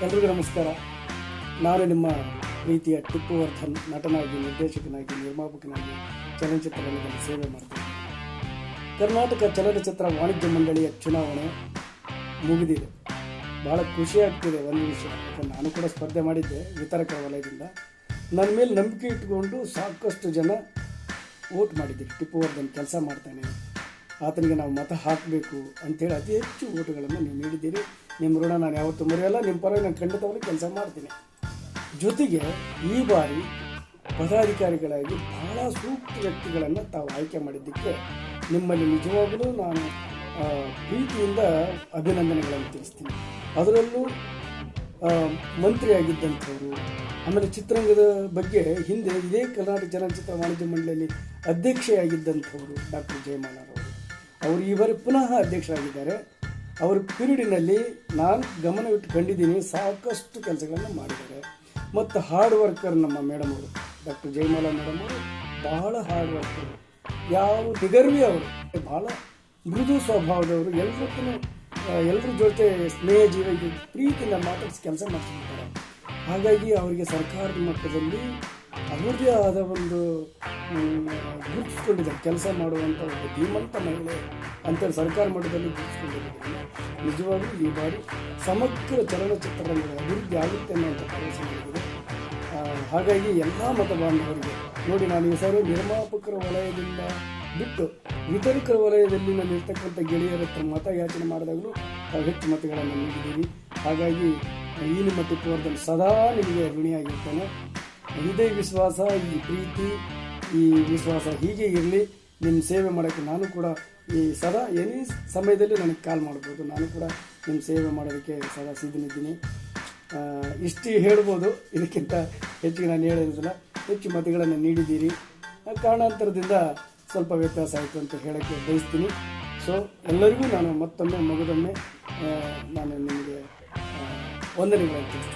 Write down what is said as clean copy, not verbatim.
ಎಲ್ರಿಗೂ ನಮಸ್ಕಾರ. ನಾನು ನಿಮ್ಮ ಪ್ರೀತಿಯ ಟಿಪ್ಪು ವರ್ಧನ್, ನಟನಾಗಿ, ನಿರ್ದೇಶಕನಾಗಿ, ನಿರ್ಮಾಪಕನಾಗಿ ಚಲನಚಿತ್ರರಂಗದಲ್ಲಿ ಸೇವೆ ಮಾಡ್ತೀನಿ. ಕರ್ನಾಟಕ ಚಲನಚಿತ್ರ ವಾಣಿಜ್ಯ ಮಂಡಳಿಯ ಚುನಾವಣೆ ಮುಗಿದಿದೆ. ಭಾಳ ಖುಷಿ ಆಗ್ತಿದೆ. ಒಂದು ವಿಷಯ, ಯಾಕಂದ್ರೆ ನಾನು ಕೂಡ ಸ್ಪರ್ಧೆ ಮಾಡಿದ್ದೆ ವಿತರಕರ ವಲಯದಿಂದ. ನನ್ನ ಮೇಲೆ ನಂಬಿಕೆ ಇಟ್ಕೊಂಡು ಸಾಕಷ್ಟು ಜನ ವೋಟ್ ಮಾಡಿದ್ದೀರಿ. ಟಿಪ್ಪು ವರ್ಧನ್ ಕೆಲಸ ಮಾಡ್ತಾನೆ, ಆತನಿಗೆ ನಾವು ಮತ ಹಾಕಬೇಕು ಅಂಥೇಳಿ ಅತಿ ಹೆಚ್ಚು ವೋಟುಗಳನ್ನು ನೀವು ನೀಡಿದ್ದೀರಿ. ನಿಮ್ಮ ಋಣ ನಾನು ಯಾವತ್ತೂ ಮರೆಯಲ್ಲ. ನಿಮ್ಮ ಪರವಾಗಿ ನಾನು ಖಂಡಿತವಾಗ್ಲೂ ಕೆಲಸ ಮಾಡ್ತೀನಿ. ಜೊತೆಗೆ ಈ ಬಾರಿ ಪದಾಧಿಕಾರಿಗಳಾಗಿ ಬಹಳ ಸೂಕ್ತ ವ್ಯಕ್ತಿಗಳನ್ನು ತಾವು ಆಯ್ಕೆ ಮಾಡಿದ್ದಕ್ಕೆ ನಿಮ್ಮಲ್ಲಿ ನಿಜವಾಗಲೂ ನಾನು ಪ್ರೀತಿಯಿಂದ ಅಭಿನಂದನೆಗಳನ್ನು ತಿಳಿಸ್ತೀನಿ. ಅದರಲ್ಲೂ ಮಂತ್ರಿಯಾಗಿದ್ದಂಥವರು, ಆಮೇಲೆ ಚಿತ್ರರಂಗದ ಬಗ್ಗೆ ಹಿಂದೆ ಇದೇ ಕರ್ನಾಟಕ ಚಲನಚಿತ್ರ ವಾಣಿಜ್ಯ ಮಂಡಳಿಯಲ್ಲಿ ಅಧ್ಯಕ್ಷೆಯಾಗಿದ್ದಂಥವರು ಡಾಕ್ಟರ್ ಜಯಮಾಲಾರವರು. ಅವರು ಈ ಬಾರಿ ಪುನಃ ಅಧ್ಯಕ್ಷರಾಗಿದ್ದಾರೆ. ಅವರ ಪೀರಿಯಡಿನಲ್ಲಿ ನಾನು ಗಮನವಿಟ್ಟು ಕಂಡಿದ್ದೀನಿ, ಸಾಕಷ್ಟು ಕೆಲಸಗಳನ್ನು ಮಾಡಿದ್ದಾರೆ. ಮತ್ತು ಹಾರ್ಡ್ ವರ್ಕರ್ ನಮ್ಮ ಮೇಡಮ್ ಅವರು, ಡಾಕ್ಟರ್ ಜಯಮಾಲಾ ಮೇಡಮ್ ಅವರು ಬಹಳ ಹಾರ್ಡ್ ವರ್ಕರ್. ಯಾವ ನಿಗರ್ವಿ ಅವರು, ಭಾಳ ಮೃದು ಸ್ವಭಾವದವರು. ಎಲ್ಲರ ಜೊತೆ ಸ್ನೇಹ ಜೀವಿಗೆ ಪ್ರೀತಿಯಿಂದ ಮಾತಾಡಿಸಿ ಕೆಲಸ ಮಾಡ್ತಿರ್ತಾರೆ. ಹಾಗಾಗಿ ಅವರಿಗೆ ಸರ್ಕಾರದ ಮಟ್ಟದಲ್ಲಿ ಅವರದೇ ಆದ ಒಂದು ಗುರುತಿಸ್ಕೊಂಡಿದ್ದಾರೆ. ಕೆಲಸ ಮಾಡುವಂಥ ಒಂದು ಧೀಮಂತ ಮಹಿಳೆ ಅಂತೇಳಿ ಸರ್ಕಾರ ಮಟ್ಟದಲ್ಲಿ ಗುರುತಿಸ್ಕೊಂಡಿದ್ದಾರೆ. ನಿಜವಾಗ್ಲೂ ಈ ಬಾರಿ ಸಮಗ್ರ ಚಲನಚಿತ್ರರಂಗದ ಅಭಿವೃದ್ಧಿ ಆಗುತ್ತೆ ಅನ್ನೋಂಥ ಭರವಸೆ ಮಾಡಿದೆ. ಹಾಗಾಗಿ ಎಲ್ಲ ಮತ ಬಾಂಧವರಿಗೆ ನೋಡಿ, ನಾನು ಈ ಸಾರಿ ನಿರ್ಮಾಪಕರ ವಲಯದಿಂದ ಬಿಟ್ಟು ವಿತರಕರ ವಲಯದಲ್ಲಿ ನಾನು ಇರ್ತಕ್ಕಂಥ ಗೆಳೆಯರ ಹತ್ರ ಮತ ಯಾಚನೆ ಮಾಡಿದಾಗಲೂ ಹೆಚ್ಚು ಮತಗಳನ್ನು ನೀಡಿದ್ದೀರಿ. ಹಾಗಾಗಿ ಈ ನಿಮ್ಮ ಟಿಪ್ಪು ವರ್ಧನ್ ಸದಾ ನಿಮಗೆ ಋಣಿಯಾಗಿರ್ತಾನೆ. ಇದೇ ವಿಶ್ವಾಸ, ಈ ಪ್ರೀತಿ, ಈ ವಿಶ್ವಾಸ ಹೀಗೆ ಇರಲಿ. ನಿಮ್ಮ ಸೇವೆ ಮಾಡೋಕ್ಕೆ ನಾನು ಕೂಡ ಈ ಸದಾ ಏನೇ ಸಮಯದಲ್ಲಿ ನನಗೆ ಕಾಲ್ ಮಾಡ್ಬೋದು. ನಾನು ಕೂಡ ನಿಮ್ಮ ಸೇವೆ ಮಾಡೋದಕ್ಕೆ ಸದಾ ಸಿದ್ಧನಿದ್ದೀನಿ. ಇಷ್ಟು ಹೇಳ್ಬೋದು. ಇದಕ್ಕಿಂತ ಹೆಚ್ಚಿಗೆ ನಾನು ಹೇಳೋದಿಲ್ಲ. ಹೆಚ್ಚು ಮತಗಳನ್ನು ನೀಡಿದ್ದೀರಿ. ಕಾರಣಾಂತರದಿಂದ ಸ್ವಲ್ಪ ವ್ಯತ್ಯಾಸ ಆಯಿತು ಅಂತ ಹೇಳೋಕ್ಕೆ ಬಯಸ್ತೀನಿ. ಸೊ ಎಲ್ಲರಿಗೂ ನಾನು ಮತ್ತೊಮ್ಮೆ ಮಗದೊಮ್ಮೆ ನಾನು ನಿಮಗೆ ವಂದನೆಗಳನ್ನು ತಿಳಿಸ್ತೀನಿ.